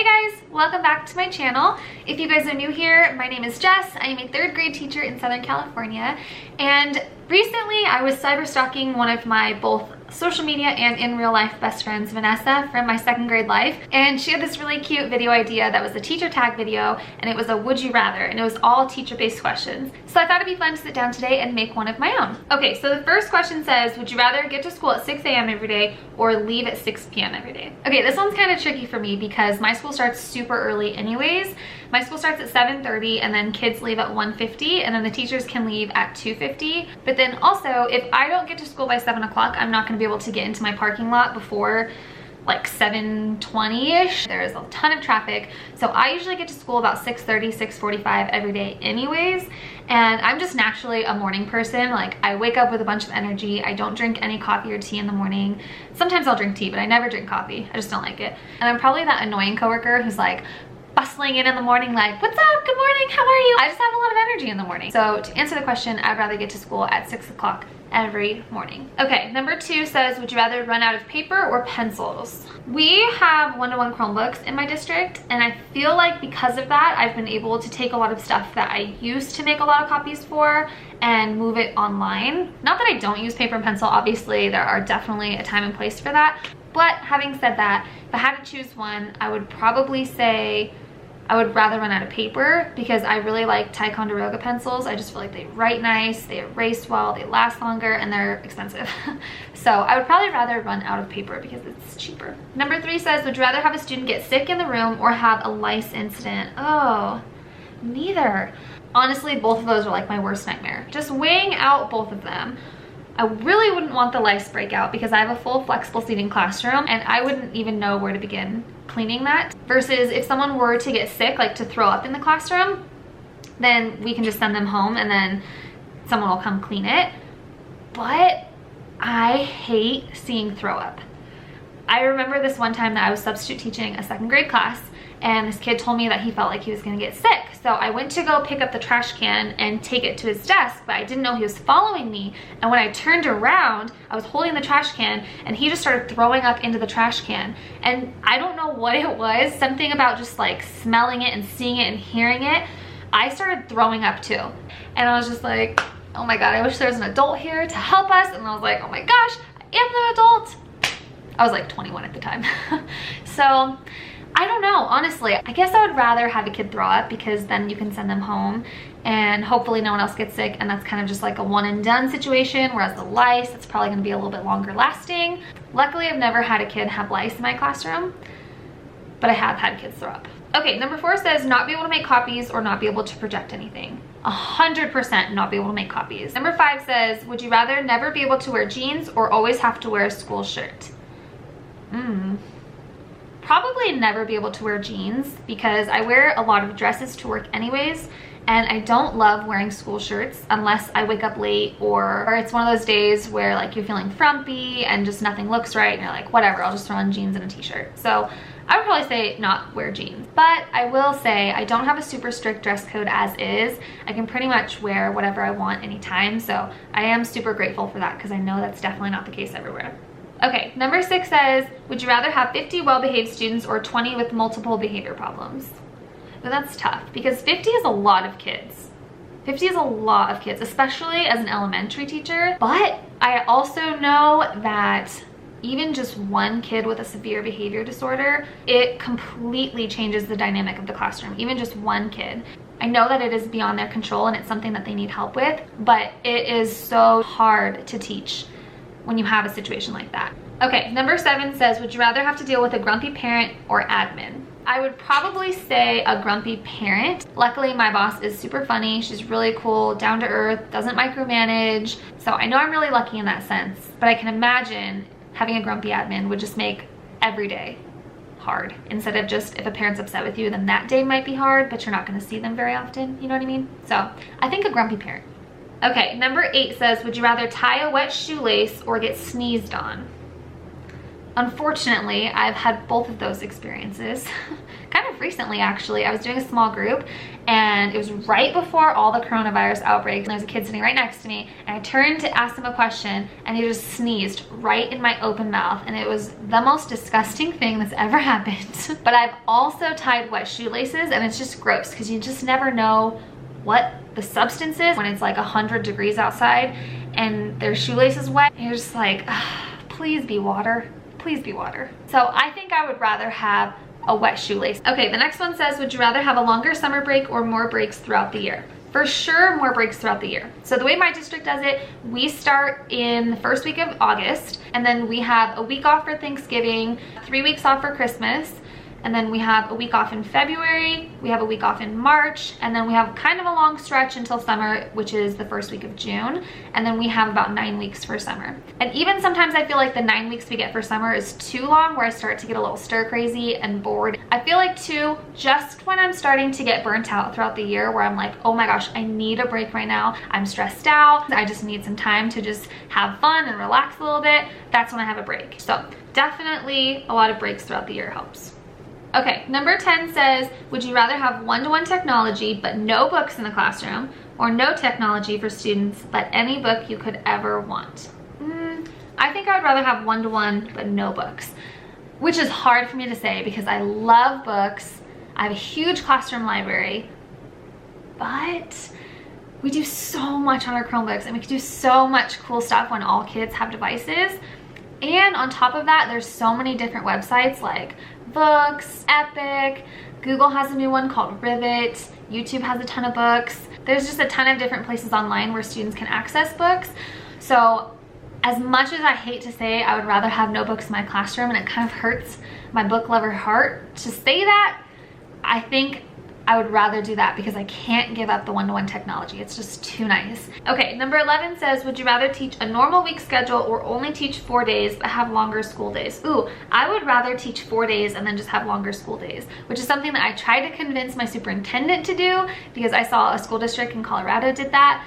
guys, welcome back to my channel. If you guys are new here, my name is Jess. I am a 3rd grade teacher in Southern California, and recently I was cyber stalking one of my both social media and in real life best friends, Vanessa, from my 2nd grade life, and she had this really cute video idea that was a teacher tag video, and it was a would you rather, and it was all teacher-based questions. So I thought it'd be fun to sit down today and make one of my own. Okay, so the first question says, would you rather get to school at 6 a.m. every day or leave at 6 p.m. every day? Okay, this one's kind of tricky for me because my school starts super early anyways. My school starts at 7:30 and then kids leave at 1:50 and then the teachers can leave at 2:50. But then also, if I don't get to school by 7 o'clock, I'm not gonna be able to get into my parking lot before like 7:20-ish. There is a ton of traffic. So I usually get to school about 6:30, 6:45 every day anyways. And I'm just naturally a morning person. Like, I wake up with a bunch of energy. I don't drink any coffee or tea in the morning. Sometimes I'll drink tea, but I never drink coffee. I just don't like it. And I'm probably that annoying coworker who's like bustling in the morning like, what's up, good morning, how are you? I just have a lot of energy in the morning. So to answer the question, I'd rather get to school at 6 o'clock every morning. Okay, number 2 says, would you rather run out of paper or pencils? We have one-to-one Chromebooks in my district, and I feel like because of that, I've been able to take a lot of stuff that I used to make a lot of copies for and move it online. Not that I don't use paper and pencil, obviously there are definitely a time and place for that. But having said that, if I had to choose one, I would probably say I would rather run out of paper because I really like Ticonderoga pencils. I just feel like they write nice, they erase well, they last longer, and they're expensive. So I would probably rather run out of paper because it's cheaper. Number 3 says, would you rather have a student get sick in the room or have a lice incident? Oh, neither. Honestly, both of those are like my worst nightmare. Just weighing out both of them. I really wouldn't want the lice breakout because I have a full flexible seating classroom and I wouldn't even know where to begin cleaning that. Versus if someone were to get sick, like to throw up in the classroom, then we can just send them home and then someone will come clean it. But I hate seeing throw up. I remember this one time that I was substitute teaching a 2nd grade class and this kid told me that he felt like he was gonna get sick. So I went to go pick up the trash can and take it to his desk, but I didn't know he was following me. And when I turned around, I was holding the trash can and he just started throwing up into the trash can. And I don't know what it was, something about just like smelling it and seeing it and hearing it. I started throwing up too. And I was just like, oh my God, I wish there was an adult here to help us. And I was like, oh my gosh, I am the adult. I was like 21 at the time. So I don't know, honestly. I guess I would rather have a kid throw up because then you can send them home and hopefully no one else gets sick, and that's kind of just like a one and done situation, whereas the lice, it's probably gonna be a little bit longer lasting. Luckily, I've never had a kid have lice in my classroom, but I have had kids throw up. Okay, number 4 says not be able to make copies or not be able to project anything. 100% not be able to make copies. Number 5 says, would you rather never be able to wear jeans or always have to wear a school shirt? Probably never be able to wear jeans because I wear a lot of dresses to work anyways, and I don't love wearing school shirts unless I wake up late or it's one of those days where like you're feeling frumpy and just nothing looks right and you're like, whatever, I'll just throw on jeans and a t-shirt. So I would probably say not wear jeans. But I will say I don't have a super strict dress code as is. I can pretty much wear whatever I want anytime, so I am super grateful for that because I know that's definitely not the case everywhere. Okay, number 6 says, would you rather have 50 well-behaved students or 20 with multiple behavior problems? Well, that's tough because 50 is a lot of kids. 50 is a lot of kids, especially as an elementary teacher. But I also know that even just one kid with a severe behavior disorder, it completely changes the dynamic of the classroom, even just one kid. I know that it is beyond their control and it's something that they need help with, but it is so hard to teach when you have a situation like that. Okay, number 7 says, would you rather have to deal with a grumpy parent or admin? I would probably say a grumpy parent. Luckily, my boss is super funny. She's really cool, down to earth, doesn't micromanage. So I know I'm really lucky in that sense, but I can imagine having a grumpy admin would just make every day hard. Instead of just if a parent's upset with you, then that day might be hard, but you're not gonna see them very often, you know what I mean? So I think a grumpy parent. Okay, number 8 says, would you rather tie a wet shoelace or get sneezed on? Unfortunately, I've had both of those experiences. Kind of of recently actually. I was doing a small group and it was right before all the coronavirus outbreak, and there was a kid sitting right next to me, and I turned to ask him a question and he just sneezed right in my open mouth, and it was the most disgusting thing that's ever happened. But I've also tied wet shoelaces, and it's just gross because you just never know what the substance is when it's like 100 degrees outside and their shoelace is wet. And you're just like, please be water, please be water. So I think I would rather have a wet shoelace. Okay, the next one says, would you rather have a longer summer break or more breaks throughout the year? For sure, more breaks throughout the year. So the way my district does it, we start in the first week of August, and then we have a week off for Thanksgiving, 3 weeks off for Christmas, and then we have a week off in February, we have a week off in March, and then we have kind of a long stretch until summer, which is the first week of June, and then we have about 9 weeks for summer. And even sometimes I feel like the 9 weeks we get for summer is too long, where I start to get a little stir crazy and bored. I feel like too, just when I'm starting to get burnt out throughout the year, where I'm like, oh my gosh, I need a break right now, I'm stressed out, I just need some time to just have fun and relax a little bit, that's when I have a break. So definitely a lot of breaks throughout the year helps. Okay, number 10 says, would you rather have one-to-one technology but no books in the classroom, or no technology for students but any book you could ever want? I think I would rather have one-to-one but no books, which is hard for me to say because I love books. I have a huge classroom library, but we do so much on our Chromebooks, and we can do so much cool stuff when all kids have devices. And on top of that, there's so many different websites like Books, Epic, Google has a new one called Rivet, YouTube has a ton of books. There's just a ton of different places online where students can access books. So as much as I hate to say I would rather have no books in my classroom, and it kind of hurts my book lover heart to say that, I think I would rather do that because I can't give up the one-to-one technology. It's just too nice. Okay, number 11 says, would you rather teach a normal week schedule or only teach 4 days but have longer school days? Ooh, I would rather teach 4 days and then just have longer school days, which is something that I tried to convince my superintendent to do because I saw a school district in Colorado did that,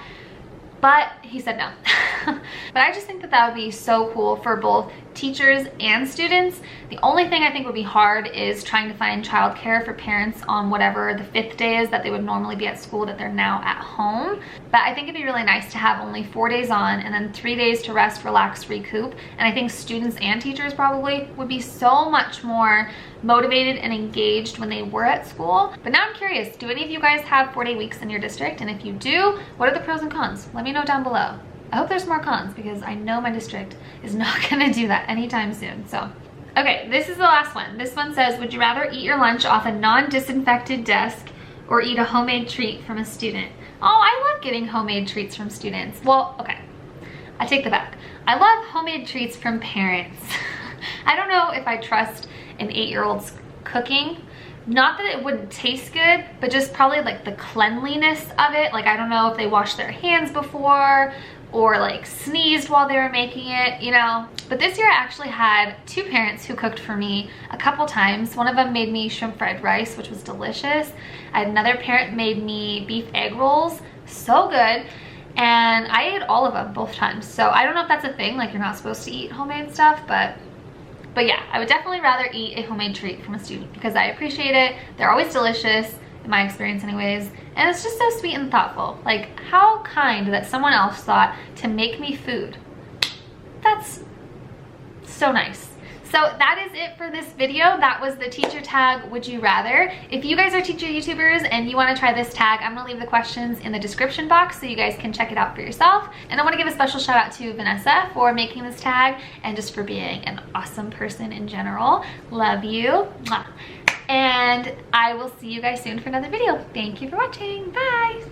but he said no. But I just think that that would be so cool for both teachers and students. The only thing I think would be hard is trying to find childcare for parents on whatever the 5th day is that they would normally be at school that they're now at home. But I think it'd be really nice to have only 4 days on and then 3 days to rest, relax, recoup. And I think students and teachers probably would be so much more motivated and engaged when they were at school. But now I'm curious, do any of you guys have 4-day weeks in your district? And if you do, what are the pros and cons? Let me know down below. I hope there's more cons because I know my district is not gonna do that anytime soon, so. Okay, this is the last one. This one says, would you rather eat your lunch off a non-disinfected desk or eat a homemade treat from a student? Oh, I love getting homemade treats from students. Well, okay, I take that back. I love homemade treats from parents. I don't know if I trust an 8-year-old's cooking. Not that it wouldn't taste good, but just probably like the cleanliness of it. Like, I don't know if they washed their hands before or like sneezed while they were making it, you know. But this year I actually had 2 parents who cooked for me a couple times. One of them made me shrimp fried rice, which was delicious. I had another parent made me beef egg rolls, so good. And I ate all of them both times. So I don't know if that's a thing, like you're not supposed to eat homemade stuff, but yeah, I would definitely rather eat a homemade treat from a student because I appreciate it. They're always delicious, in my experience anyways, and it's just so sweet and thoughtful. Like, how kind that someone else thought to make me food. That's so nice. So that is it for this video. That was the teacher tag, would you rather. If you guys are teacher YouTubers and you want to try this tag, I'm gonna leave the questions in the description box so you guys can check it out for yourself. And I want to give a special shout out to Vanessa for making this tag and just for being an awesome person in general. Love you. Mwah. And I will see you guys soon for another video. Thank you for watching. Bye.